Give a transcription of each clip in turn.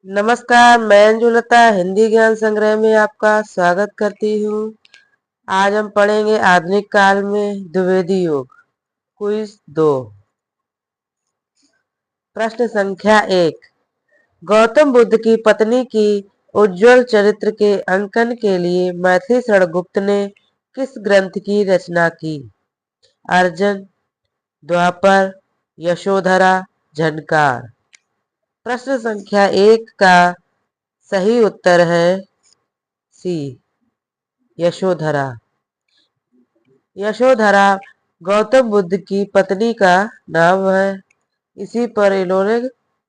नमस्कार, मैं अंजुलता हिंदी ज्ञान संग्रह में आपका स्वागत करती हूँ। आज हम पढ़ेंगे आधुनिक काल में द्विवेदी योग। क्विज 2। प्रश्न संख्या 1। गौतम बुद्ध की पत्नी की उज्ज्वल चरित्र के अंकन के लिए मैथिली शरणगुप्त ने किस ग्रंथ की रचना की? अर्जन, द्वापर, यशोधरा, झनकार। प्रश्न संख्या 1 का सही उत्तर है सी, यशोधरा। यशोधरा गौतम बुद्ध की पत्नी का नाम है। इसी पर इन्होंने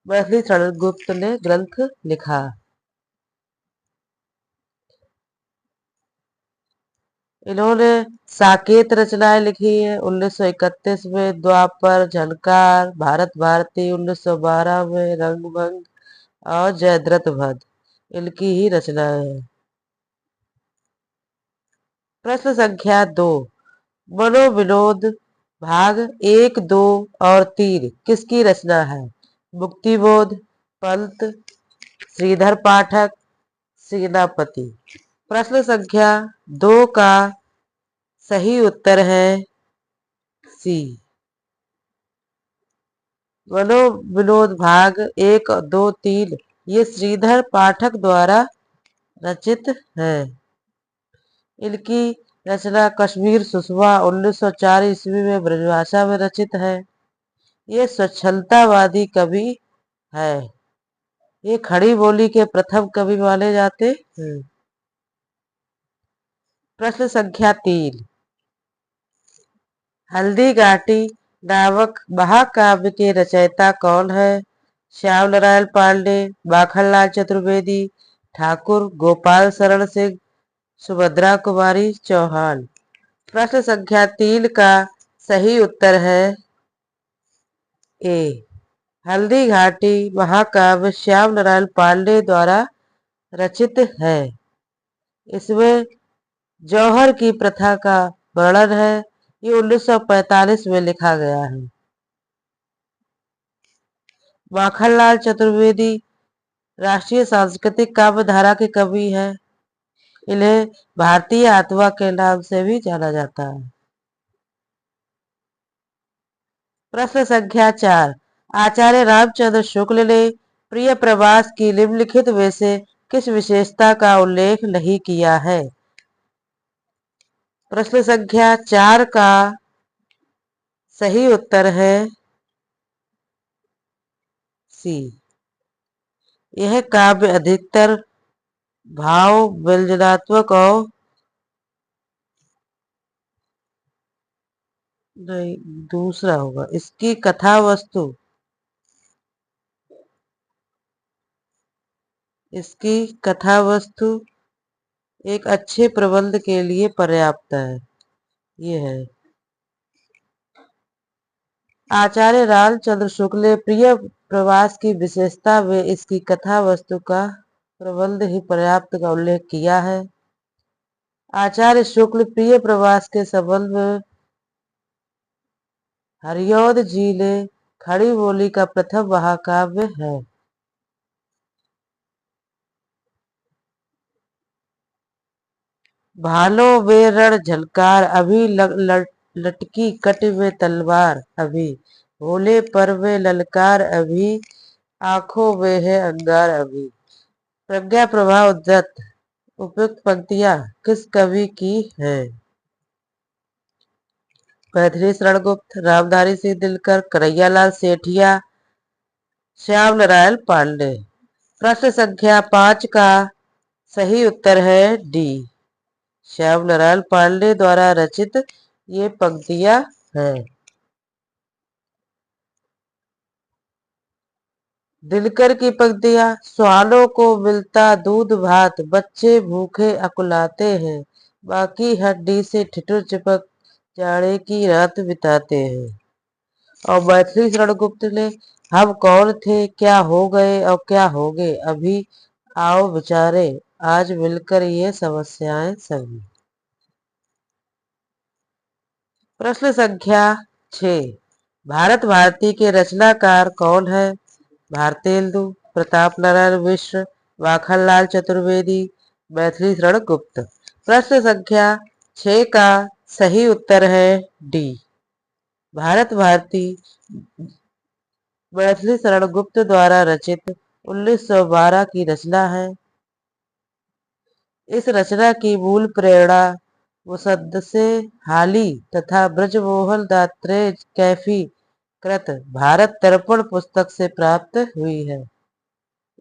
मैथिली शरणगुप्त ने ग्रंथ लिखा। इन्होंने साकेत रचनाएं लिखी है 1931 में, द्वापर, झनकार, भारत भारती 1912 में, रंगभंग और जयद्रथ वध इनकी ही रचनाएं हैं। प्रश्न संख्या 2। मनोविनोद भाग 1, 2 और 3 किसकी रचना है? मुक्तिबोध, पंत, श्रीधर पाठक, सेनापति। प्रश्न संख्या 2 का सही उत्तर है सी, मनोविनोद भाग 1, 2, 3 ये श्रीधर पाठक द्वारा रचित है। इनकी रचना कश्मीर सुषमा 1904 ईस्वी में ब्रजभाषा में रचित है। ये स्वच्छलतावादी कवि है। ये खड़ी बोली के प्रथम कवि माने जाते हैं। प्रश्न संख्या 3। हल्दी घाटी नामक महाकाव्य के रचयिता कौन है? श्याम नारायण पांडे, माखनलाल चतुर्वेदी, ठाकुर गोपाल शरण सिंह, सुभद्रा कुमारी चौहान। प्रश्न संख्या 3 का सही उत्तर है ए, हल्दी घाटी महाकाव्य श्याम नारायण पांडे द्वारा रचित है। इसमें जौहर की प्रथा का वर्णन है। ये 1945 में लिखा गया है। माखनलाल चतुर्वेदी राष्ट्रीय सांस्कृतिक काव्य धारा के कवि हैं। इन्हें भारतीय आत्मा के नाम से भी जाना जाता है। प्रश्न संख्या 4। आचार्य रामचंद्र शुक्ल ने प्रिय प्रवास की निम्नलिखित में से किस विशेषता का उल्लेख नहीं किया है? प्रश्न संख्या 4 का सही उत्तर है सी, यह काव्य अधिकतर भाव व्यंजनात्मक और नहीं, दूसरा होगा। इसकी कथा वस्तु एक अच्छे प्रबंध के लिए पर्याप्त है। ये है आचार्य रामचंद्र शुक्ल ने प्रिय प्रवास की विशेषता में इसकी कथा वस्तु का प्रबंध ही पर्याप्त का उल्लेख किया है। आचार्य शुक्ल प्रिय प्रवास के संबंध में हरिऔध जी ने खड़ी बोली का प्रथम महाकाव्य है। भालो वे रण झलकार, अभी लटकी कट में तलवार, अभी भोले पर वे ललकार, अभी आंखों में है अंगार, अभी। प्रज्ञा प्रभा उद्धत उपयुक्त पंक्तियां किस कवि की है? मैथिली शरणगुप्त, रामधारी सिंह दिनकर, कन्हैयालाल सेठिया, श्याम नारायण पांडे। प्रश्न संख्या 5 का सही उत्तर है डी, श्याम नारायण पांडे द्वारा रचित ये पंक्तियां हैं। दिनकर की पंक्तियां, स्वानों को मिलता दूध भात, बच्चे भूखे अकुलाते हैं, बाकी हड्डी से ठिठुर चिपक जाड़े की रात बिताते हैं। और मैथिली शरणगुप्त ने, हम कौन थे, क्या हो गए और क्या होगे, अभी आओ बेचारे, आज मिलकर ये समस्याएं सभी। प्रश्न संख्या 6। भारत भारती के रचनाकार कौन है? भारतेंदु, प्रताप नारायण मिश्र, माखनलाल चतुर्वेदी, मैथिली शरण गुप्त। प्रश्न संख्या 6 का सही उत्तर है डी, भारत भारती मैथिली शरण गुप्त द्वारा रचित 1912 की रचना है। इस रचना की मूल प्रेरणा मुसद्दसे हाली तथा ब्रजमोहन दात्रेय कैफी कृत भारत दर्पण पुस्तक से प्राप्त हुई है।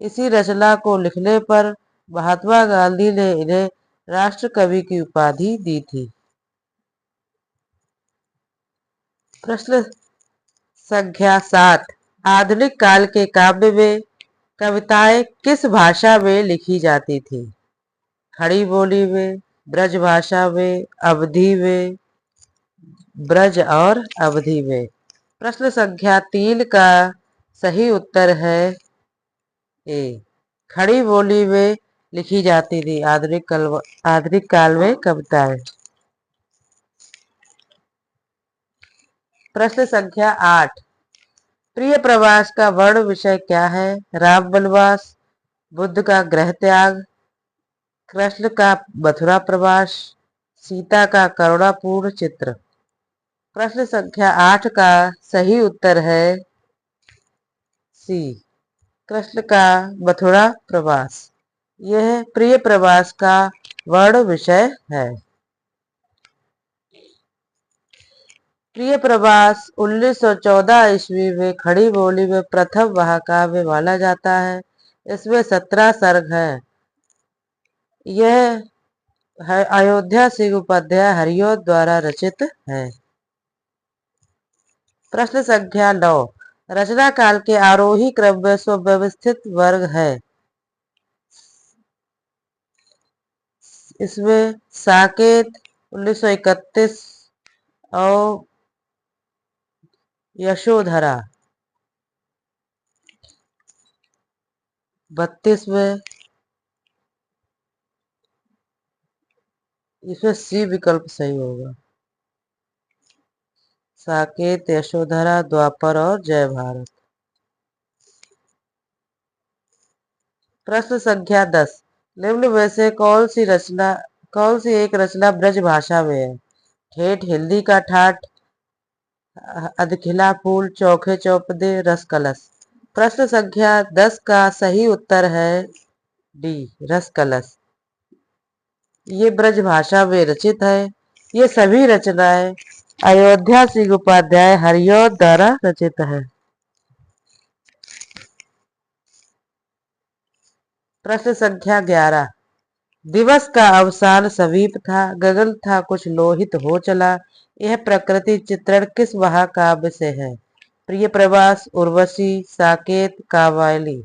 इसी रचना को लिखने पर महात्मा गांधी ने इन्हें राष्ट्र कवि की उपाधि दी थी। प्रश्न संख्या 7, आधुनिक काल के काव्य में कविताएं किस भाषा में लिखी जाती थी? खड़ी बोली में, ब्रज भाषा में, अवधी में, ब्रज और अवधी में। प्रश्न संख्या 3 का सही उत्तर है ए, खड़ी बोली में लिखी जाती थी आधुनिक काल में कविताएं। प्रश्न संख्या 8, प्रिय प्रवास का वर्ण विषय क्या है? राम वनवास, बुद्ध का गृह त्याग, कृष्ण का मथुरा प्रवास, सीता का करुणापूर्ण चित्र। प्रश्न संख्या 8 का सही उत्तर है सी, कृष्ण का मथुरा प्रवास। यह प्रिय प्रवास का वर्ण विषय है। प्रिय प्रवास 1914 ईस्वी में खड़ी बोली में प्रथम महाकाव्य माना जाता है। इसमें 17 सर्ग है। यह अयोध्या सिंह उपाध्याय हरिऔध द्वारा रचित है। प्रश्न संख्या 9, रचना काल के आरोही क्रम में सुव्यवस्थित वर्ग है। इसमें साकेत 1931 और यशोधरा 32 में, इसमें सी विकल्प सही होगा। साकेत, यशोधरा, द्वापर और जय भारत। प्रश्न संख्या 10, निम्न में से कौन सी एक रचना ब्रज भाषा में है? ठेठ हिंदी का ठाठ, अधखिला फूल, चौखे चौपदे, रस कलश। प्रश्न संख्या 10 का सही उत्तर है डी, रस कलश। ये ब्रज भाषा में रचित है। ये सभी रचनाएं अयोध्या सिंह उपाध्याय हरिऔध द्वारा रचित है। प्रश्न संख्या 11, दिवस का अवसान समीप था, गगन था कुछ लोहित हो चला। यह प्रकृति चित्रण किस महाकाव्य से है? प्रिय प्रवास, उर्वशी, साकेत, कावाली।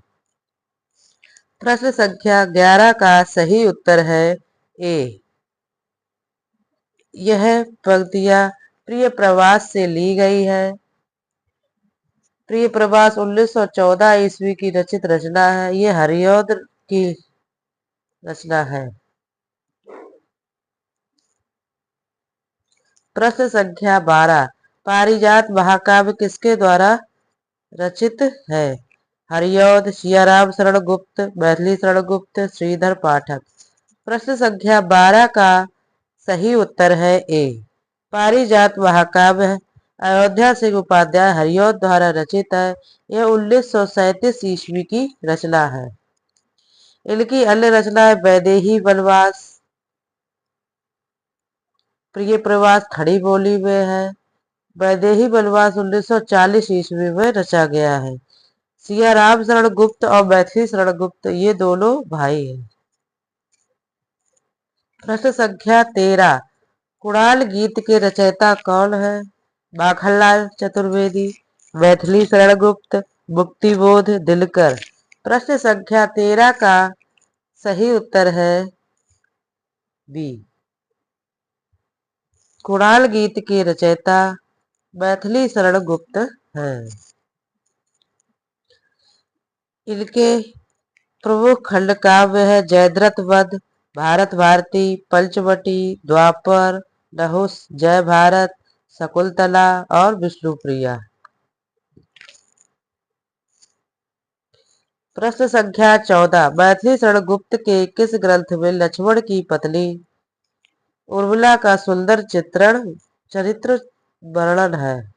प्रश्न संख्या 11 का सही उत्तर है ए, यह पंक्तियां प्रिय प्रवास से ली गई है। प्रिय प्रवास 1914 ईस्वी की रचित रचना है। यह हरिऔध की रचना है। प्रश्न संख्या 12, पारिजात महाकाव्य किसके द्वारा रचित है? हरिऔध, सियाराम शरण गुप्त, मैथिली शरण गुप्त, श्रीधर पाठक। प्रश्न संख्या 12 का सही उत्तर है ए, पारिजात महाकाव्य अयोध्या सिंह उपाध्याय हरिऔध द्वारा रचित है। यह 1937 ईस्वी की रचना है। इनकी अन्य रचनाएं वैदेही वनवास, प्रिय प्रवास खड़ी बोली में है। वैदेही वनवास 1940 ईस्वी में रचा गया है। सियाराम शरण गुप्त और मैथिली शरण गुप्त ये दोनों भाई हैं। प्रश्न संख्या 13, कुणाल गीत के रचयिता कौन है? माखनलाल चतुर्वेदी, मैथिली शरण गुप्त, मुक्तिबोध दिनकर। प्रश्न संख्या 13 का सही उत्तर है बी, कुणाल गीत के रचयिता मैथिली शरण गुप्त हैं। इनके प्रमुख खंड काव्य है जयद्रथ वध, भारत भारती, पंचवटी, द्वापर, नहुस, जय भारत, शकुंतला और विष्णुप्रिया। प्रश्न संख्या 14। मैथिली शरण गुप्त के किस ग्रंथ में लक्ष्मण की पत्नी उर्मिला का सुंदर चरित्र वर्णन है?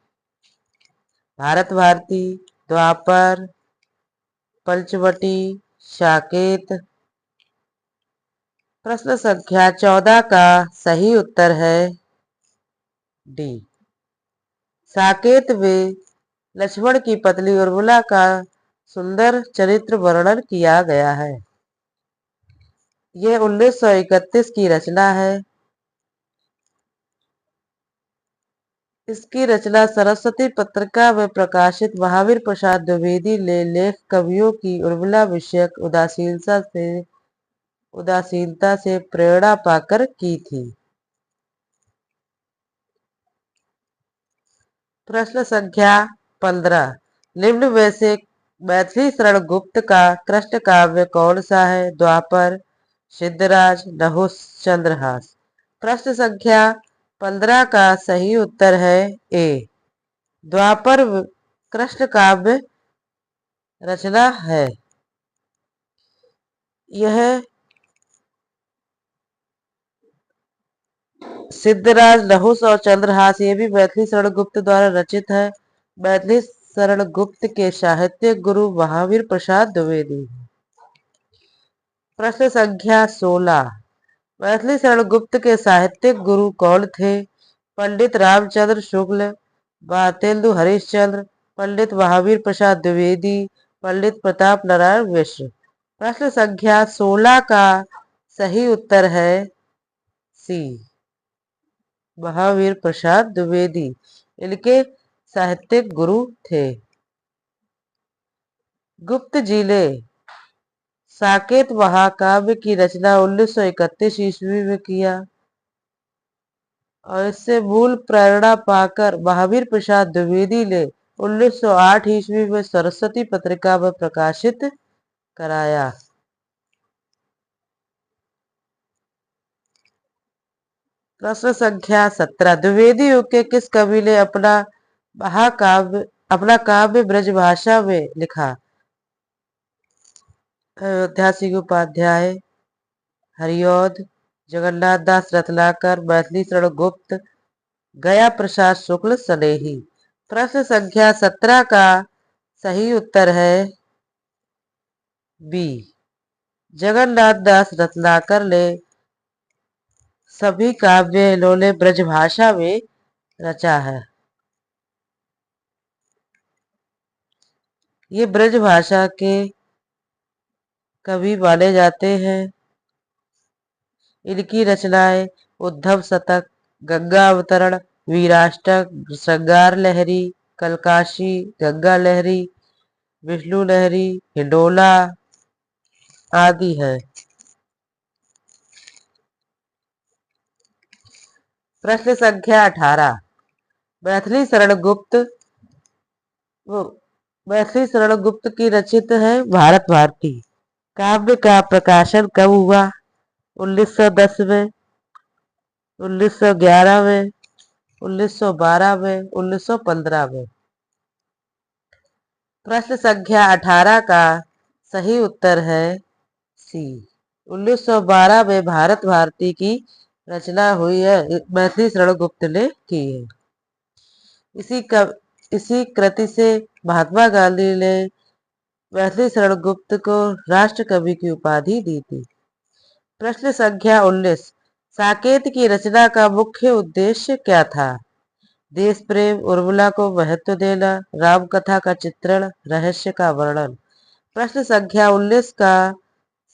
भारत भारती, द्वापर, पंचवटी, साकेत। प्रश्न संख्या 14 का सही उत्तर है डी। साकेत में लक्ष्मण की पत्नी उर्मिला का सुंदर चरित्र वर्णन किया गया है। यह 1931 की रचना है। इसकी रचना सरस्वती पत्रिका में प्रकाशित महावीर प्रसाद द्विवेदी ने लेख कवियों की उर्मिला विषयक उदासीनता से प्रेरणा पाकर की थी। प्रश्न संख्या 15। निम्न में से मैथिली शरण गुप्त का कृष्ण काव्य कौन सा है? द्वापर, सिद्धराज, नहुस, चंद्रहास। प्रश्न संख्या 15 का सही उत्तर है ए। द्वापर कृष्ण काव्य रचना है। यह सिद्धराज, नहुस और चंद्रहास ये भी मैथिली शरण गुप्त द्वारा रचित है। मैथिली शरण गुप्त के साहित्यिक गुरु महावीर प्रसाद द्विवेदी। प्रश्न संख्या 16। मैथिली शरण गुप्त के साहित्यिक गुरु कौन थे? पंडित रामचंद्र शुक्ल, भारतेंदु हरिश्चंद्र, पंडित महावीर प्रसाद द्विवेदी, पंडित प्रताप नारायण मिश्र। प्रश्न संख्या 16 का सही उत्तर है सी, महावीर प्रसाद द्विवेदी इनके साहित्यिक गुरु थे। गुप्त जी ने साकेत महाकाव्य की रचना 1931 ईस्वी में किया और इससे मूल प्रेरणा पाकर महावीर प्रसाद द्विवेदी ने 1908 ईस्वी में सरस्वती पत्रिका में प्रकाशित कराया। प्रश्न संख्या 17। द्विवेदी युग के किस कवि ने अपना काव्य ब्रजभाषा में लिखा? अयोध्या सिंह उपाध्याय, हरिऔध, जगन्नाथ दास रत्नाकर, मैथिली शरण गुप्त, गया प्रसाद शुक्ल सनेही। प्रश्न संख्या 17 का सही उत्तर है बी। जगन्नाथ दास रत्नाकर ने सभी काव्य इन्होंने ब्रजभाषा में रचा है। ये ब्रजभाषा के कवि माने जाते हैं। इनकी रचनाएं उद्धव शतक, गंगा अवतरण, वीराष्टक, श्रृंगार लहरी, कलकाशी, गंगा लहरी, विष्णु लहरी, हिंडोला आदि है। प्रश्न संख्या 18। मैथिली शरण गुप्त की रचित है भारत भारती। काव्य का प्रकाशन कब हुआ? 1910 में, 1911 में, 1912 में, 1915 में। प्रश्न संख्या 18 का सही उत्तर है सी। 1912 में भारत भारती की रचना हुई है, मैथिली शरण गुप्त ने की है। इसी कृति से महात्मा गांधी ने मैथिली शरण गुप्त को राष्ट्र कवि की उपाधि दी थी। प्रश्न संख्या 19। साकेत की रचना का मुख्य उद्देश्य क्या था? देश प्रेम, उर्मिला को महत्व देना, राम कथा का चित्रण, रहस्य का वर्णन। प्रश्न संख्या 19 का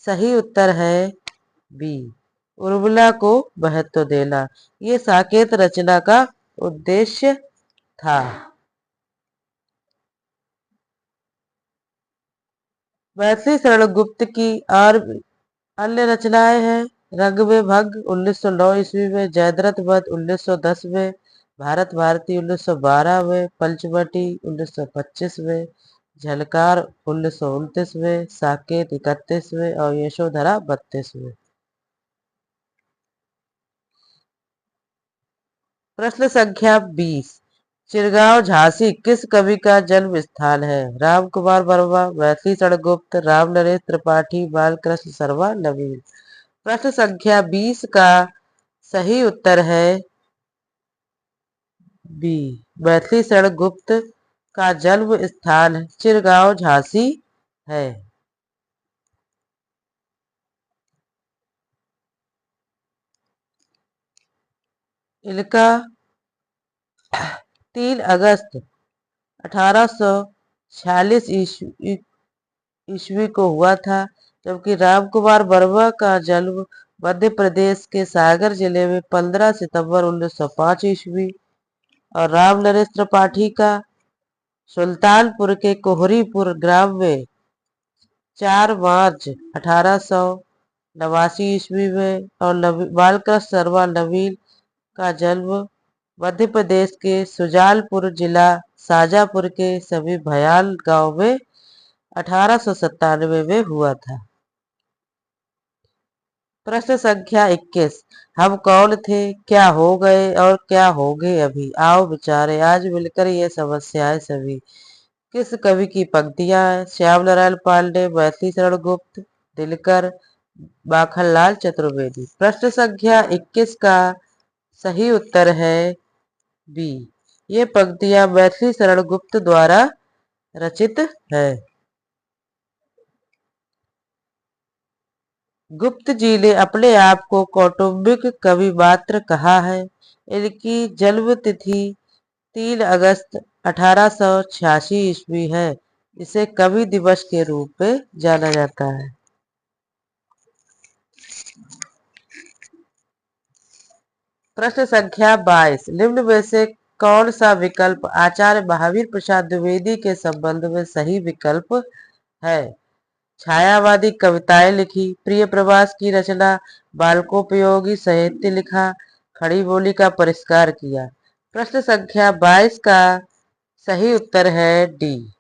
सही उत्तर है बी, उर्मिला को महत्व देना। ये साकेत रचना का उद्देश्य था। मैथिली शरण गुप्त की और अन्य रचनाएं हैं रंग में भंग 1909 ईस्वी में, जयद्रथ वध 1910 में, भारत भारती 1912 में, पंचवटी 1925 में, झलकार 1929 में, साकेत 31 में और यशोधरा 32 में। प्रश्न संख्या 20। चिरगांव झांसी किस कवि का जन्म स्थान है? राम कुमार वर्मा, मैथिली शरण गुप्त, राम नरेश त्रिपाठी, बालकृष्ण शर्मा, नवीन। प्रश्न संख्या 20 का सही उत्तर है बी। मैथिली शरण गुप्त का जन्म स्थान चिरगांव झांसी है। इनका 3 अगस्त 1846 ईस्वी को हुआ था, जबकि राम कुमार वर्मा का जन्म मध्य प्रदेश के सागर जिले में 15 सितंबर 1905 ईस्वी और राम नरेश त्रिपाठी का सुल्तानपुर के कोहरीपुर ग्राम में 4 मार्च 1889 ईस्वी में और बालकृष्ण शर्मा नवीन का जन्म मध्य प्रदेश के सुजालपुर जिला शाजापुर के सभी भयाल गांव में 1897 में हुआ था। प्रश्न संख्या 21। हम कौन थे, क्या हो गए और क्या होंगे अभी, आओ विचारे आज मिलकर ये समस्याएं सभी। किस कवि की पंक्तियां हैं? श्याम नारायण पांडे, मैथिली शरण गुप्त, दिनकर, माखनलाल चतुर्वेदी। प्रश्न संख्या 21 का सही उत्तर है बी। ये पंक्तियां मैथिली शरण गुप्त द्वारा रचित है। गुप्त जी ने अपने आप को कौटुंबिक कवि मात्र कहा है। इनकी जन्म तिथि 3 अगस्त 1886 ईस्वी है। इसे कवि दिवस के रूप में जाना जाता है। प्रश्न संख्या 22। निम्न में से कौन सा विकल्प आचार्य महावीर प्रसाद द्विवेदी के संबंध में सही विकल्प है? छायावादी कविताएं लिखी, प्रिय प्रवास की रचना, बालकोपयोगी साहित्य लिखा, खड़ी बोली का परिष्कार किया। प्रश्न संख्या 22 का सही उत्तर है डी।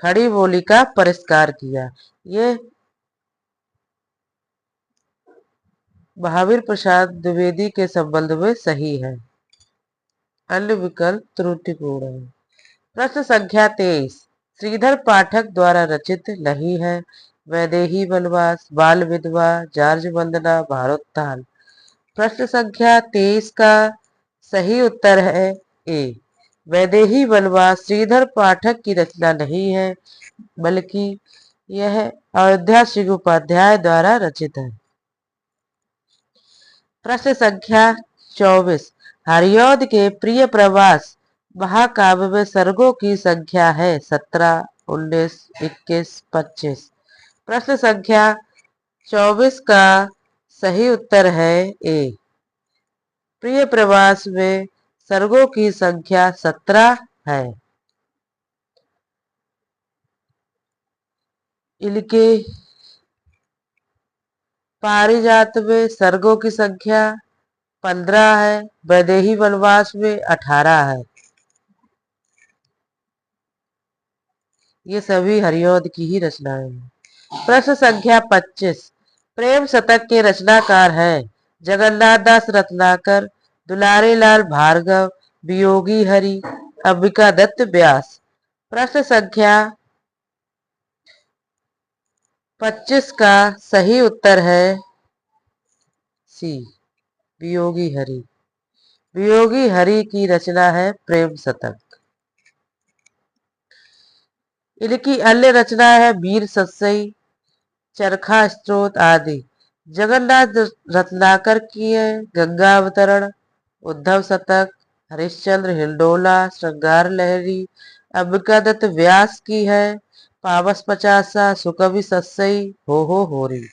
खड़ी बोली का परिष्कार किया। ये महावीर प्रसाद द्विवेदी के संबंध में सही है, अन्य विकल्प त्रुटिपूर्ण है। प्रश्न संख्या 23। श्रीधर पाठक द्वारा रचित नहीं है। वैदेही वनवास, बाल विधवा, जार्ज वंदना, भारोत्ताल। प्रश्न संख्या 23 का सही उत्तर है ए। वैदेही वनवास श्रीधर पाठक की रचना नहीं है, बल्कि यह अयोध्या सिंह उपाध्याय द्वारा रचित है। प्रश्न संख्या 24। हरिऔध के प्रिय प्रवास महाकाव्य में सर्गों की संख्या है 17, 19, 21, 25। प्रश्न संख्या 24 का सही उत्तर है ए। प्रिय प्रवास में सर्गों की संख्या 17 है। इनके पारिजात में सर्गों की संख्या 15 है। वैदेही वनवास में 18 है। ये सभी हरिऔध की ही रचनाएं हैं। प्रश्न संख्या 25। प्रेम शतक के रचनाकार हैं जगन्नाथ दास रत्नाकर, दुलारी लाल भार्गव, वियोगी हरि, अंबिका दत्त व्यास। प्रश्न संख्या 25 का सही उत्तर है सी। वियोगी हरि। वियोगी हरि की रचना है प्रेम शतक। इनकी अन्य रचना है वीर सत्सई, चरखा स्त्रोत आदि। जगन्नाथ रत्नाकर की है गंगा अवतरण, उद्धव शतक, हरिश्चंद्र हिंडोला, श्रृंगार लहरी। अंबिका दत्त व्यास की है पावस पचासा, सुकवि सत्सई, हो होरी।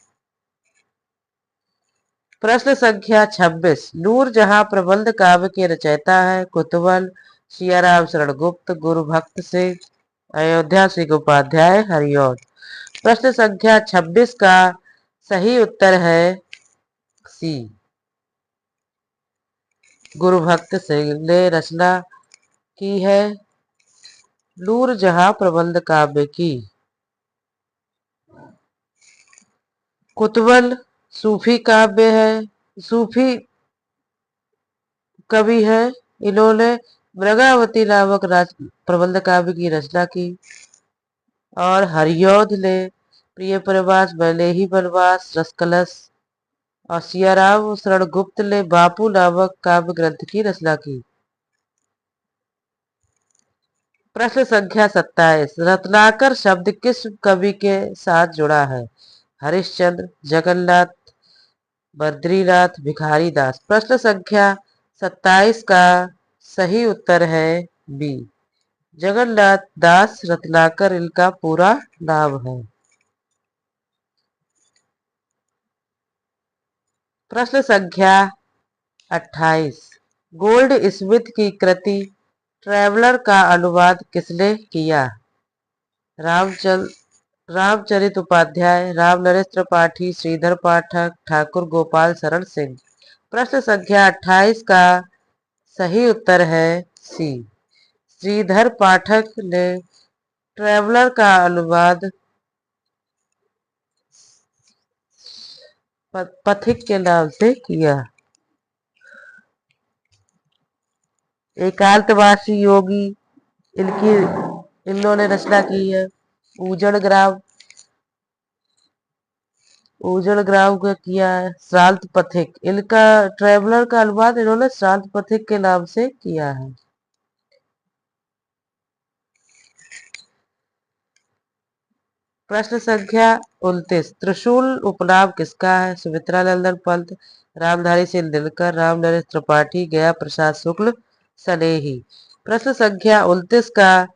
प्रश्न संख्या 26। नूरजहां प्रबंध काव्य के रचयिता है कुतवल, सियाराम शरण गुप्त, गुरु भक्त सिंह, अयोध्या सिंह उपाध्याय, हरिऔध। प्रश्न संख्या 26 का सही उत्तर है सी। गुरु भक्त सिंह ने रचना की है नूरजहां प्रबंध काव्य की। कुतवल सूफी काव्य है, सूफी कवि है। इन्होंने मृगावती नामक प्रबंध काव्य की रचना की। और हरिऔध ने प्रिय प्रवास, मैलेही वनवास, रसकलश। और सियाराम शरण गुप्त ने बापू नामक काव्य ग्रंथ की रचना की। प्रश्न संख्या 27, रत्नाकर शब्द किस कवि के साथ जुड़ा है? हरिश्चंद्र, जगन्नाथ, बद्रीनाथ, भिखारी दास। प्रश्न संख्या 27 का सही उत्तर है बी, जगन्नाथ दास रत्नाकर इनका पूरा नाम है। प्रश्न संख्या 28, गोल्ड स्मिथ की कृति ट्रैवलर का अनुवाद किसने किया? रामचरित उपाध्याय, राम नरेश त्रिपाठी, श्रीधर पाठक, ठाकुर गोपाल शरण सिंह। प्रश्न संख्या 28 का सही उत्तर है सी, श्रीधर पाठक ने ट्रैवलर का अनुवाद पथिक के नाम से किया। एकांतवासी योगी इन्होंने रचना की है। उजड़ ग्राम का किया है श्रांत पथिक। इनका ट्रैवलर का अनुवाद इन्होंने श्रांत पथिक के नाम से किया है। प्रश्न संख्या 29, त्रिशूल उपनाम किसका है? सुमित्रा नंदन पंत, रामधारी सिंह दिनकर, राम नरेश त्रिपाठी, गया प्रसाद शुक्ल, सनेही। प्रश्न संख्या 29 का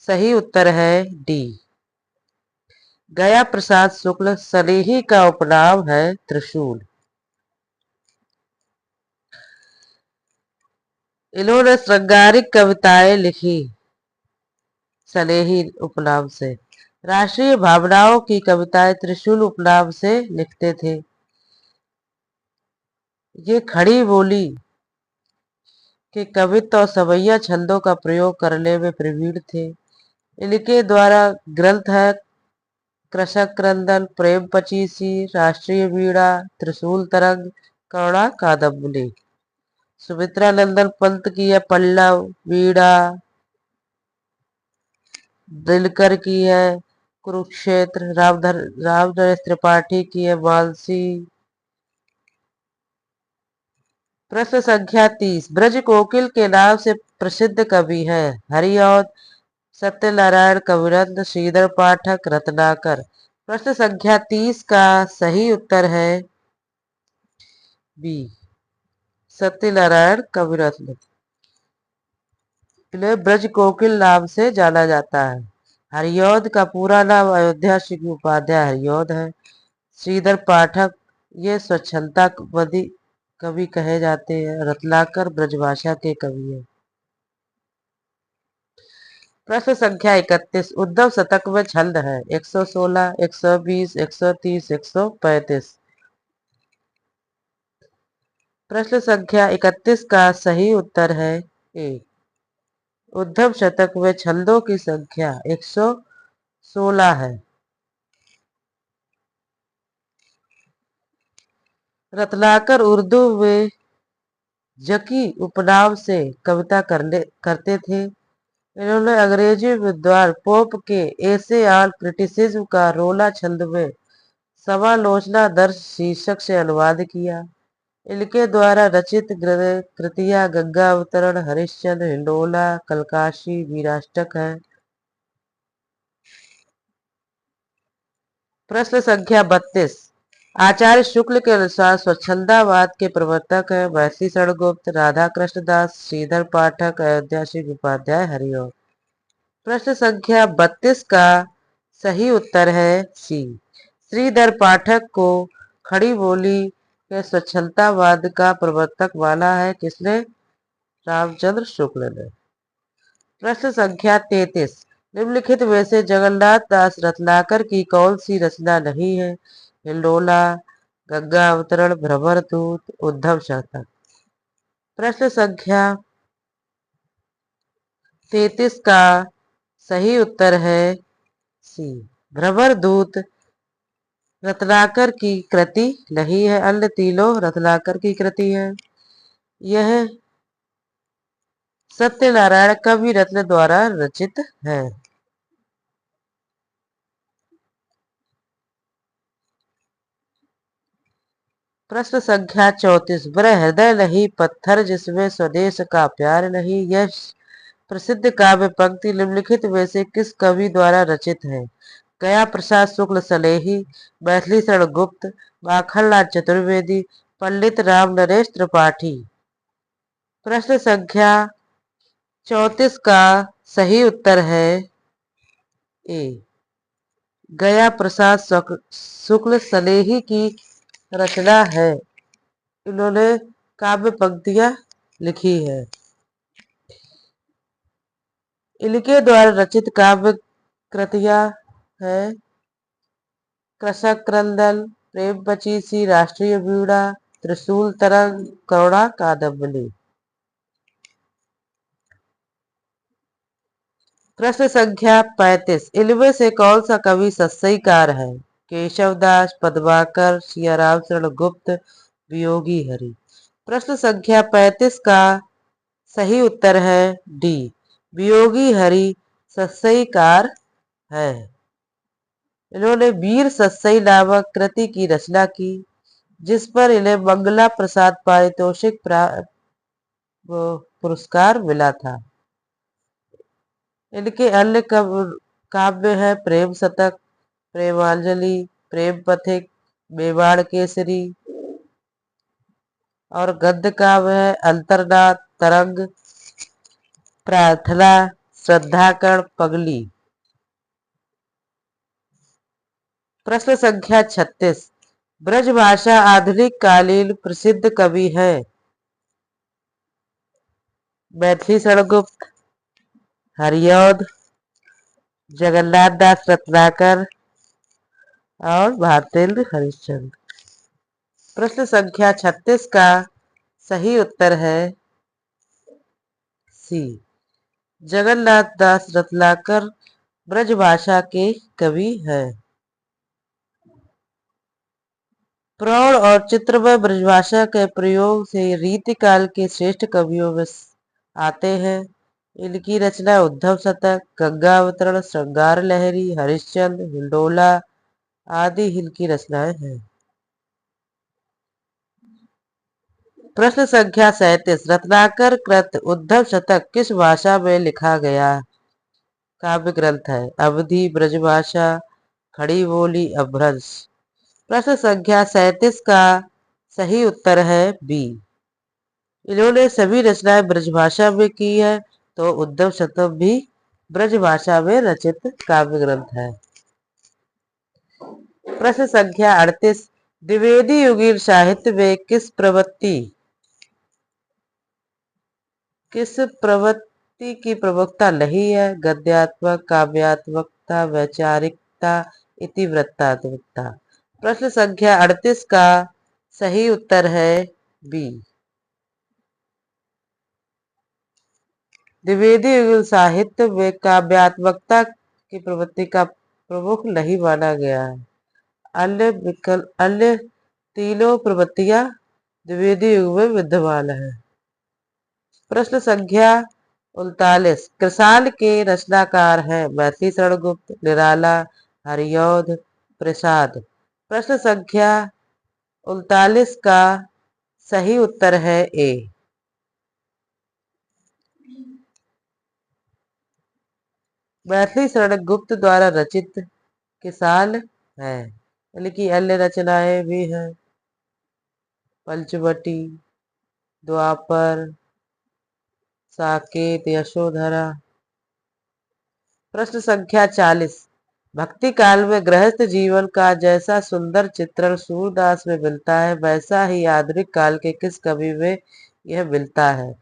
सही उत्तर है डी, गया प्रसाद शुक्ल। सनेही का उपनाम है त्रिशूल। इन्होंने श्रृंगारिक कविताएं लिखी सनेही उपनाम से। राष्ट्रीय भावनाओं की कविताएं त्रिशूल उपनाम से लिखते थे। ये खड़ी बोली के कवित्व और सवैया छंदों का प्रयोग करने में प्रवीण थे। इनके द्वारा ग्रंथ है कृषक क्रंदन, प्रेम पचीसी, राष्ट्रीय वीणा, त्रिशूल तरंग, करुणा कादम्बनी। सुमित्रा नंदन पंत की है पल्लव, वीणा। दिनकर की है कुरुक्षेत्र, रामनरेश त्रिपाठी की है मानसी। प्रश्न संख्या 30, ब्रज कोकिल के नाम से प्रसिद्ध कवि है? हरिऔध, सत्यनारायण कविरत्न, श्रीधर पाठक, रत्नाकर। प्रश्न संख्या 30 का सही उत्तर है बी, सत्यनारायण कविरत्न। इन्हें ब्रज कोकिल नाम से जाना जाता है। हरिऔध का पूरा नाम अयोध्या सिंह उपाध्याय हरिऔध है। श्रीधर पाठक ये स्वच्छंदतावादी कवि कहे जाते हैं। रत्नाकर ब्रजभाषा के कवि है। प्रश्न संख्या 31, उद्धव शतक में छंद है? 116, 120, 130, 135। प्रश्न संख्या 31 का सही उत्तर है ए, उद्धव शतक में छंदों की संख्या 116 है। रत्नाकर उर्दू में जकी उपनाम से कविता करते थे। इन्होंने अंग्रेजी विद्वान पोप के एसे ऑन क्रिटिसिज्म का रोला छंद में समालोचना दर्श शीर्षक से अनुवाद किया। इनके द्वारा रचित कृतियां गंगा अवतरण, हरिश्चंद्र, हिंडोला, कलकाशी, वीराष्टक है। प्रश्न संख्या 32, आचार्य शुक्ल के अनुसार स्वच्छंदावाद के प्रवर्तक है? महर्षि शरणगुप्त, राधा कृष्ण दास, श्रीधर पाठक, अयोध्या सिंह उपाध्याय हरिऔध। प्रश्न संख्या 32 का सही उत्तर है सी, श्रीधर पाठक को खड़ी बोली के स्वच्छंदावाद का प्रवर्तक माना है। किसने? रामचंद्र शुक्ल ने। प्रश्न संख्या 33, निम्नलिखित में से जगन्नाथ दास रत्नाकर की कौन सी रचना नहीं है? हिंडोला, गंगा अवतरण, भ्रमर दूत, उद्धव शतक। प्रश्न संख्या 33 का सही उत्तर है सी, भ्रमर दूत रत्नाकर की कृति नहीं है। अन्य तीनों रत्नाकर की कृति है। यह सत्यनारायण कवि रत्न द्वारा रचित है। प्रश्न संख्या 34। वह हृदय नहीं पत्थर जिसमें स्वदेश का प्यार नहीं, यह प्रसिद्ध काव्य पंक्ति निम्नलिखित में से किस कवि द्वारा रचित है? गया प्रसाद शुक्ल सनेही, मैथिली शरण गुप्त, माखनलाल चतुर्वेदी, पंडित राम नरेश त्रिपाठी। प्रश्न संख्या 34 का सही उत्तर है ए, गया प्रसाद शुक्ल सनेही की रचना है। इन्होंने काव्य पंक्तियां लिखी है। इनके द्वारा रचित काव्य कृतियां है कृषक क्रंदन, प्रेम पचीसी, राष्ट्रीय वीणा, त्रिशूल तरंग, करुणा कादम्बनी। प्रश्न संख्या 35। इनमें से कौन सा कवि सस्सईकार है? केशवदास, पद्माकर, सियाराम शरण गुप्त, वियोगी हरि। प्रश्न संख्या 35 का सही उत्तर है डी, वियोगी हरि सस्सईकार है। इन्होंने वीर सस्सई नामक कृति की रचना की, जिस पर इन्हें मंगला प्रसाद पारितोषिक पुरस्कार मिला था। इनके अन्य काव्य है प्रेम शतक, प्रेमांजलि, प्रेम पथिक, मेवाड़ केसरी, और गद्य काव्य है अंतर्नाद, तरंग, प्रार्थना, श्रद्धाकण, पगली। प्रश्न संख्या 36। ब्रजभाषा आधुनिक कालीन प्रसिद्ध कवि है? मैथिली शरण गुप्त, हरिऔध, जगन्नाथ दास रत्नाकर और भारतेंद्र हरिश्चंद्र। प्रश्न संख्या 36 का सही उत्तर है सी, जगन्नाथ दास रत्नाकर ब्रजभाषा के कवि हैं। प्रौढ़ और चित्रमय ब्रजभाषा के प्रयोग से रीतिकाल के श्रेष्ठ कवियों में आते हैं। इनकी रचना उद्धव शतक, गंगा अवतरण, श्रृंगार लहरी, हरिश्चंद्र, हिंडोला आदि इनकी रचनाएं हैं। प्रश्न संख्या 37। रत्नाकर कृत उद्धव शतक किस भाषा में लिखा गया काव्य ग्रंथ है? अवधी, ब्रजभाषा, खड़ी बोली, अपभ्रंश। प्रश्न संख्या 37 का सही उत्तर है बी, इन्होंने सभी रचनाएं ब्रजभाषा में की है, तो उद्धव शतक भी ब्रजभाषा में रचित काव्य ग्रंथ है। प्रश्न संख्या 38। द्विवेदी युगीन साहित्य में किस प्रवृत्ति की प्रमुखता नहीं है? गद्यात्मक, काव्यात्मकता, वैचारिकता, इतिवृत्तात्मकता। प्रश्न संख्या 38 का सही उत्तर है बी, द्विवेदी युगीन साहित्य में काव्यात्मकता की प्रवृत्ति का प्रमुख नहीं माना गया है। अन्य तीनों प्रवृत्तियां द्विवेदी युग में विद्यमान है। प्रश्न संख्या 39। कृसाल के रचनाकार हैं? मैथिली शरण गुप्त, निराला, हरिऔध, प्रसाद। प्रश्न संख्या 39 का सही उत्तर है ए, मैथिली शरण गुप्त द्वारा रचित किसाल है। इनकी अन्य रचनाएं भी हैं पंचवटी, द्वापर, साकेत, यशोधरा। प्रश्न संख्या 40। भक्ति काल में गृहस्थ जीवन का जैसा सुंदर चित्रण सूरदास में मिलता है, वैसा ही आधुनिक काल के किस कवि में यह मिलता है?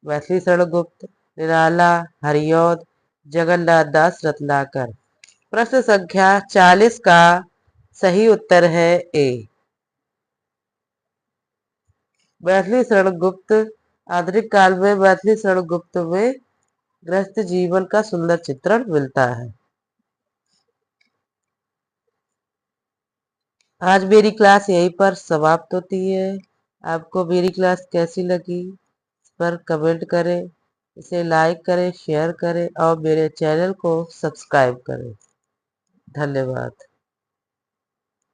मैथिली शरण गुप्त, निराला, हरिऔध, जगन्नाथ दास रत्नाकर। प्रश्न संख्या 40 का सही उत्तर है ए, मैथिली शरण गुप्त। आधुनिक काल में मैथिली शरण गुप्त में गृहस्थ जीवन का सुंदर चित्रण मिलता है। आज मेरी क्लास यहीं पर समाप्त होती है। आपको मेरी क्लास कैसी लगी इस पर कमेंट करें। इसे लाइक करें, शेयर करें और मेरे चैनल को सब्सक्राइब करें। धन्यवाद।